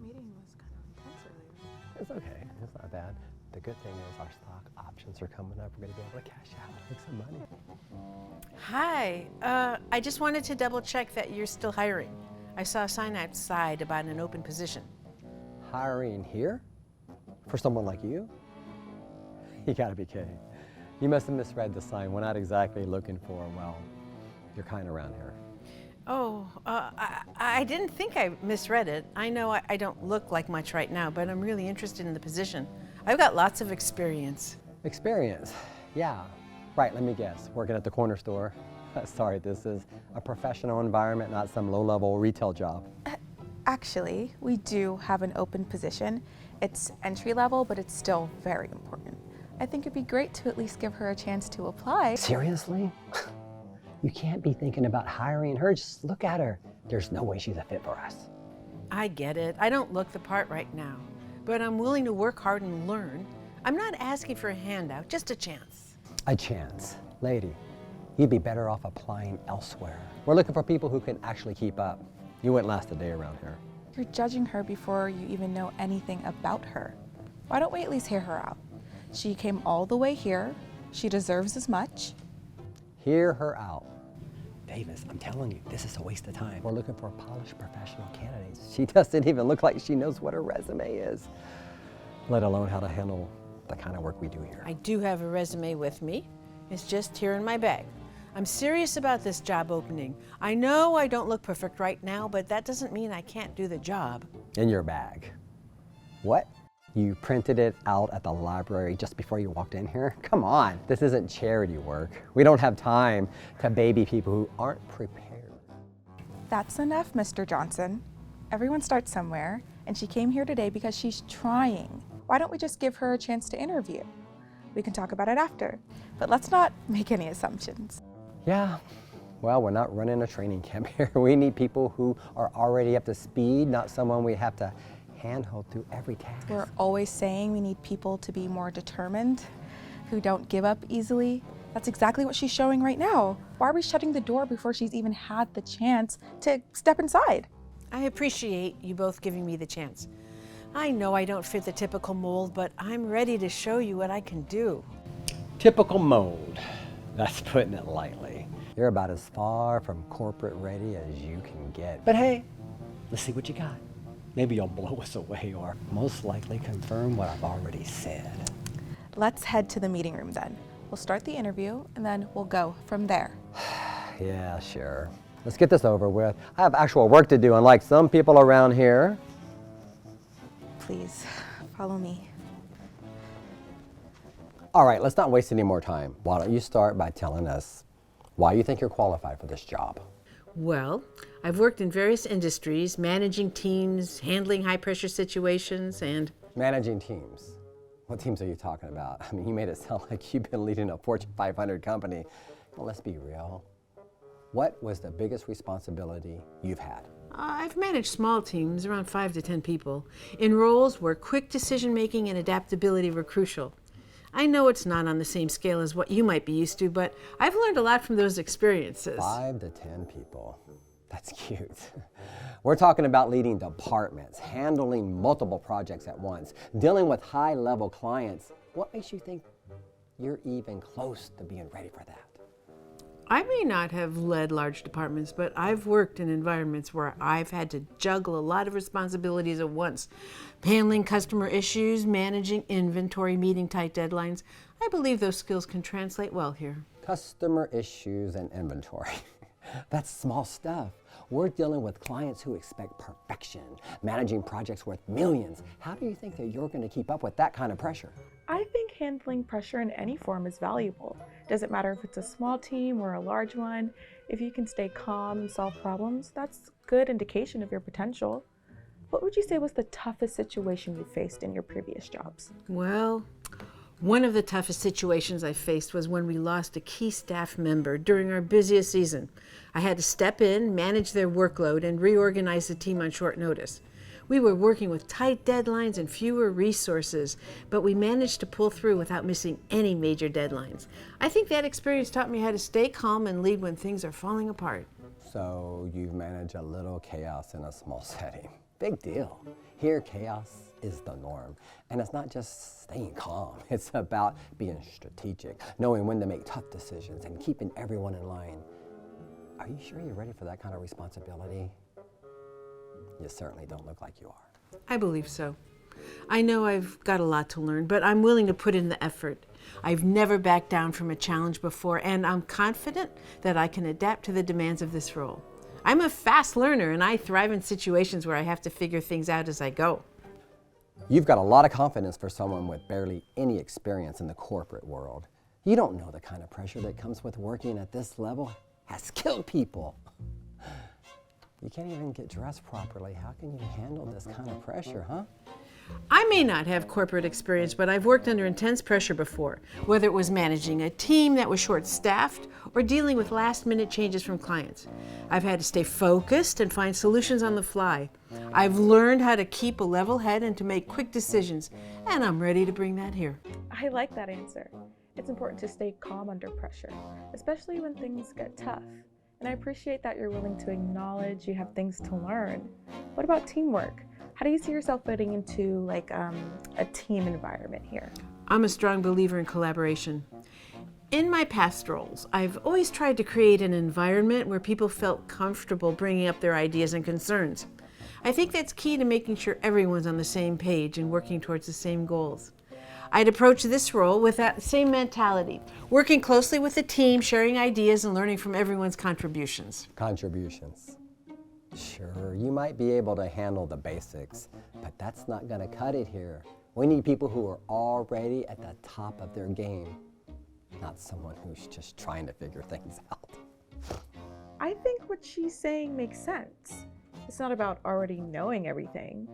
meeting was kind of intense earlier. It's okay. It's not bad. The good thing is our stock options are coming up. We're going to be able to cash out and make some money. Hi. I just wanted to double check that you're still hiring. I saw a sign outside about an open position. Hiring here? For someone like you? You gotta be kidding. You must have misread the sign. We're not exactly looking for, well, you're kind around here. Oh, I didn't think I misread it. I know I don't look like much right now, but I'm really interested in the position. I've got lots of experience. Experience? Yeah. Right, let me guess. Working at the corner store. Sorry, this is a professional environment, not some low-level retail job. Actually, we do have an open position. It's entry level, but it's still very important. I think it'd be great to at least give her a chance to apply. Seriously? You can't be thinking about hiring her. Just look at her. There's no way she's a fit for us. I get it. I don't look the part right now, but I'm willing to work hard and learn. I'm not asking for a handout, just a chance. A chance. Lady, you'd be better off applying elsewhere. We're looking for people who can actually keep up. You wouldn't last a day around here. You're judging her before you even know anything about her. Why don't we at least hear her out? She came all the way here. She deserves as much. Hear her out. Davis, I'm telling you, this is a waste of time. We're looking for polished professional candidates. She doesn't even look like she knows what her resume is, let alone how to handle the kind of work we do here. I do have a resume with me. It's just here in my bag. I'm serious about this job opening. I know I don't look perfect right now, but that doesn't mean I can't do the job. In your bag. What? You printed it out at the library just before you walked in here? Come on, this isn't charity work. We don't have time to baby people who aren't prepared. That's enough, Mr. Johnson. Everyone starts somewhere, and she came here today because she's trying. Why don't we just give her a chance to interview? We can talk about it after, but let's not make any assumptions. Yeah, well, we're not running a training camp here. We need people who are already up to speed, not someone we have to handhold through every task. We're always saying we need people to be more determined, who don't give up easily. That's exactly what she's showing right now. Why are we shutting the door before she's even had the chance to step inside? I appreciate you both giving me the chance. I know I don't fit the typical mold, but I'm ready to show you what I can do. Typical mold. That's putting it lightly. You're about as far from corporate ready as you can get. But hey, let's see what you got. Maybe you'll blow us away or most likely confirm what I've already said. Let's head to the meeting room then. We'll start the interview and then we'll go from there. Yeah, sure. Let's get this over with. I have actual work to do, unlike some people around here. Please, follow me. All right, let's not waste any more time. Why don't you start by telling us why you think you're qualified for this job? Well, I've worked in various industries, managing teams, handling high-pressure situations, and... Managing teams? What teams are you talking about? I mean, you made it sound like you've been leading a Fortune 500 company. Well, let's be real. What was the biggest responsibility you've had? I've managed small teams, around 5 to 10 people, in roles where quick decision-making and adaptability were crucial. I know it's not on the same scale as what you might be used to, but I've learned a lot from those experiences. 5 to 10 people. That's cute. We're talking about leading departments, handling multiple projects at once, dealing with high-level clients. What makes you think you're even close to being ready for that? I may not have led large departments, but I've worked in environments where I've had to juggle a lot of responsibilities at once. Handling customer issues, managing inventory, meeting tight deadlines. I believe those skills can translate well here. Customer issues and inventory. That's small stuff. We're dealing with clients who expect perfection, managing projects worth millions. How do you think that you're going to keep up with that kind of pressure? I think handling pressure in any form is valuable. Doesn't matter if it's a small team or a large one. If you can stay calm and solve problems, that's a good indication of your potential. What would you say was the toughest situation you faced in your previous jobs? Well, one of the toughest situations I faced was when we lost a key staff member during our busiest season. I had to step in, manage their workload, and reorganize the team on short notice. We were working with tight deadlines and fewer resources, but we managed to pull through without missing any major deadlines. I think that experience taught me how to stay calm and lead when things are falling apart. So you've managed a little chaos in a small setting. Big deal. Here, chaos is the norm. And it's not just staying calm. It's about being strategic, knowing when to make tough decisions, and keeping everyone in line. Are you sure you're ready for that kind of responsibility? You certainly don't look like you are. I believe so. I know I've got a lot to learn, but I'm willing to put in the effort. I've never backed down from a challenge before, and I'm confident that I can adapt to the demands of this role. I'm a fast learner, and I thrive in situations where I have to figure things out as I go. You've got a lot of confidence for someone with barely any experience in the corporate world. You don't know the kind of pressure that comes with working at this level. Has killed people. You can't even get dressed properly. How can you handle this kind of pressure, huh? I may not have corporate experience, but I've worked under intense pressure before, whether it was managing a team that was short-staffed or dealing with last-minute changes from clients. I've had to stay focused and find solutions on the fly. I've learned how to keep a level head and to make quick decisions, and I'm ready to bring that here. I like that answer. It's important to stay calm under pressure, especially when things get tough. And I appreciate that you're willing to acknowledge you have things to learn. What about teamwork? How do you see yourself fitting into a team environment here? I'm a strong believer in collaboration. In my past roles, I've always tried to create an environment where people felt comfortable bringing up their ideas and concerns. I think that's key to making sure everyone's on the same page and working towards the same goals. I'd approach this role with that same mentality, working closely with the team, sharing ideas, and learning from everyone's contributions. Contributions. Sure, you might be able to handle the basics, but that's not going to cut it here. We need people who are already at the top of their game, not someone who's just trying to figure things out. I think what she's saying makes sense. It's not about already knowing everything.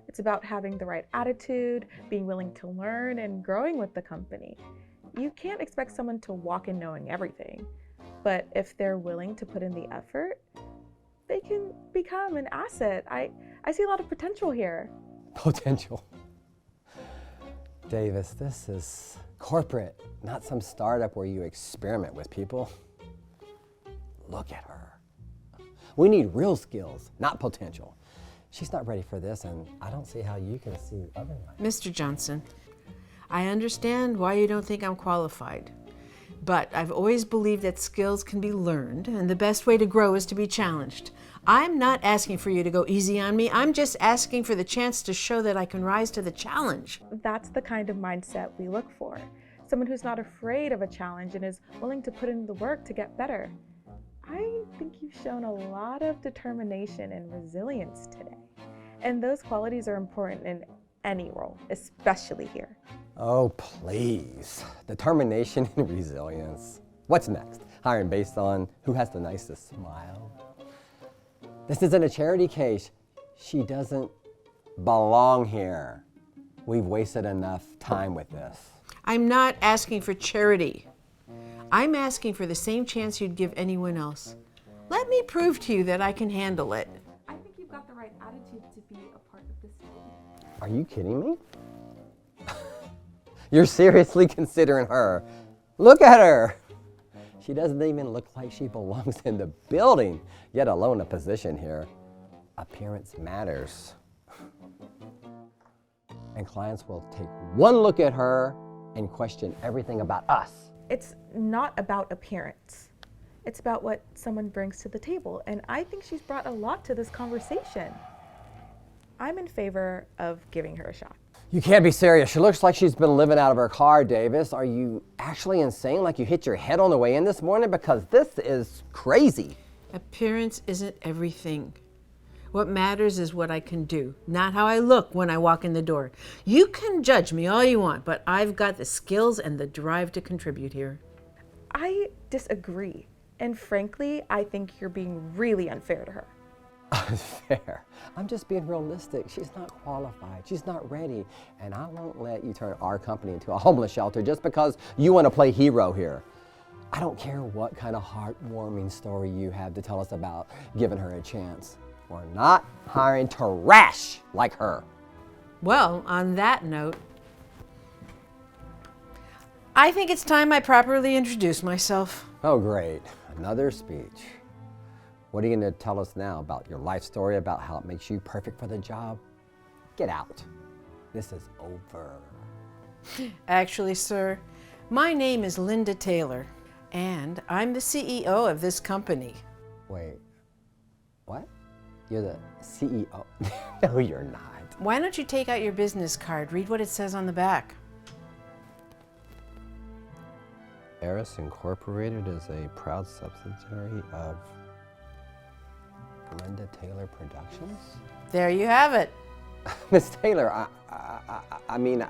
It's about having the right attitude, being willing to learn, and growing with the company. You can't expect someone to walk in knowing everything, but if they're willing to put in the effort, they can become an asset. I see a lot of potential here. Potential. Davis, this is corporate, not some startup where you experiment with people. Look at her. We need real skills, not potential. She's not ready for this, and I don't see how you can see otherwise. Mr. Johnson, I understand why you don't think I'm qualified, but I've always believed that skills can be learned, and the best way to grow is to be challenged. I'm not asking for you to go easy on me. I'm just asking for the chance to show that I can rise to the challenge. That's the kind of mindset we look for. Someone who's not afraid of a challenge and is willing to put in the work to get better. I think you've shown a lot of determination and resilience today. And those qualities are important in any role, especially here. Oh, please. Determination and resilience. What's next? Hiring based on who has the nicest smile? This isn't a charity case. She doesn't belong here. We've wasted enough time with this. I'm not asking for charity. I'm asking for the same chance you'd give anyone else. Let me prove to you that I can handle it. I think you've got the right attitude to be a part of this team. Are you kidding me? You're seriously considering her. Look at her. She doesn't even look like she belongs in the building, yet alone a position here. Appearance matters. And clients will take one look at her and question everything about us. It's not about appearance. It's about what someone brings to the table. And I think she's brought a lot to this conversation. I'm in favor of giving her a shot. You can't be serious. She looks like she's been living out of her car, Davis. Are you actually insane, like you hit your head on the way in this morning? Because this is crazy. Appearance isn't everything. What matters is what I can do, not how I look when I walk in the door. You can judge me all you want, but I've got the skills and the drive to contribute here. I disagree. And frankly, I think you're being really unfair to her. Unfair. I'm just being realistic. She's not qualified. She's not ready. And I won't let you turn our company into a homeless shelter just because you want to play hero here. I don't care what kind of heartwarming story you have to tell us about giving her a chance. We're not hiring trash like her. Well, on that note, I think it's time I properly introduce myself. Oh, great. Another speech. What are you going to tell us now about your life story, about how it makes you perfect for the job? Get out. This is over. Actually, sir, my name is Linda Taylor, and I'm the CEO of this company. Wait, what? You're the CEO? No, you're not. Why don't you take out your business card, read what it says on the back. Eris Incorporated is a proud subsidiary of Linda Taylor Productions? There you have it. Miss Taylor, I mean,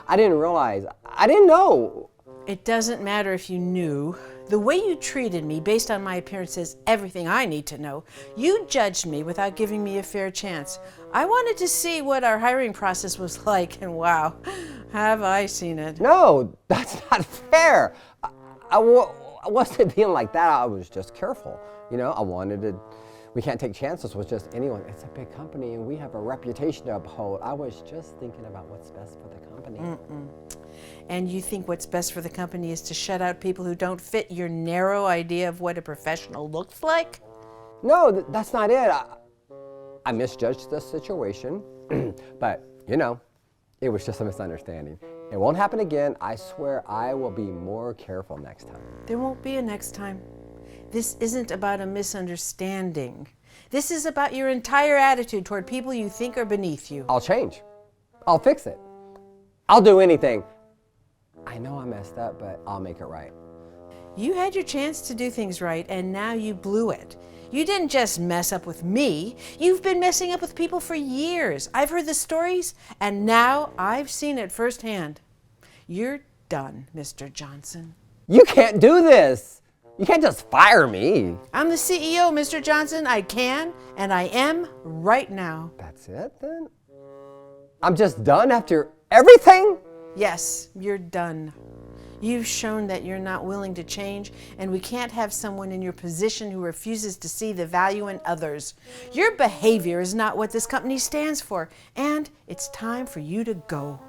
I didn't realize, I didn't know. It doesn't matter if you knew. The way you treated me based on my appearance is everything I need to know. You judged me without giving me a fair chance. I wanted to see what our hiring process was like, and wow, have I seen it. No, that's not fair. I wasn't being like that. I was just careful. You know, I wanted to, we can't take chances with just anyone. It's a big company and we have a reputation to uphold. I was just thinking about what's best for the company. And you think what's best for the company is to shut out people who don't fit your narrow idea of what a professional looks like? No, that's not it. I misjudged the situation, but you know, it was just a misunderstanding. It won't happen again. I swear I will be more careful next time. There won't be a next time. This isn't about a misunderstanding. This is about your entire attitude toward people you think are beneath you. I'll change. I'll fix it. I'll do anything. I know I messed up, but I'll make it right. You had your chance to do things right, and now you blew it. You didn't just mess up with me. You've been messing up with people for years. I've heard the stories, and now I've seen it firsthand. You're done, Mr. Johnson. You can't do this. You can't just fire me. I'm the CEO, Mr. Johnson. I can, and I am right now. That's it then? I'm just done after everything? Yes, you're done. You've shown that you're not willing to change, and we can't have someone in your position who refuses to see the value in others. Your behavior is not what this company stands for, and it's time for you to go.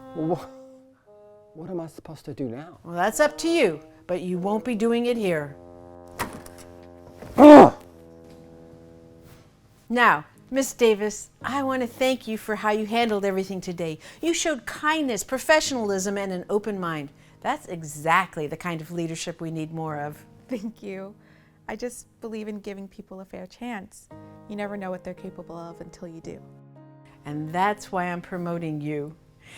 What am I supposed to do now? Well, that's up to you, but you won't be doing it here. Now, Miss Davis, I want to thank you for how you handled everything today. You showed kindness, professionalism, and an open mind. That's exactly the kind of leadership we need more of. Thank you. I just believe in giving people a fair chance. You never know what they're capable of until you do. And that's why I'm promoting you.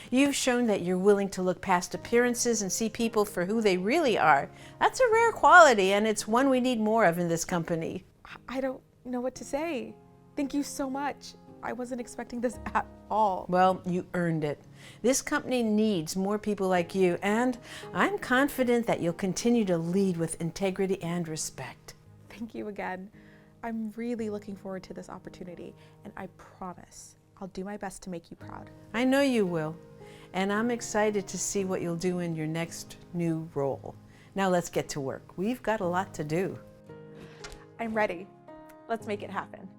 You've shown that you're willing to look past appearances and see people for who they really are. That's a rare quality, and it's one we need more of in this company. I don't know what to say. Thank you so much. I wasn't expecting this at all. Well, you earned it. This company needs more people like you, and I'm confident that you'll continue to lead with integrity and respect. Thank you again. I'm really looking forward to this opportunity, and I promise I'll do my best to make you proud. I know you will, and I'm excited to see what you'll do in your next new role. Now let's get to work. We've got a lot to do. I'm ready. Let's make it happen.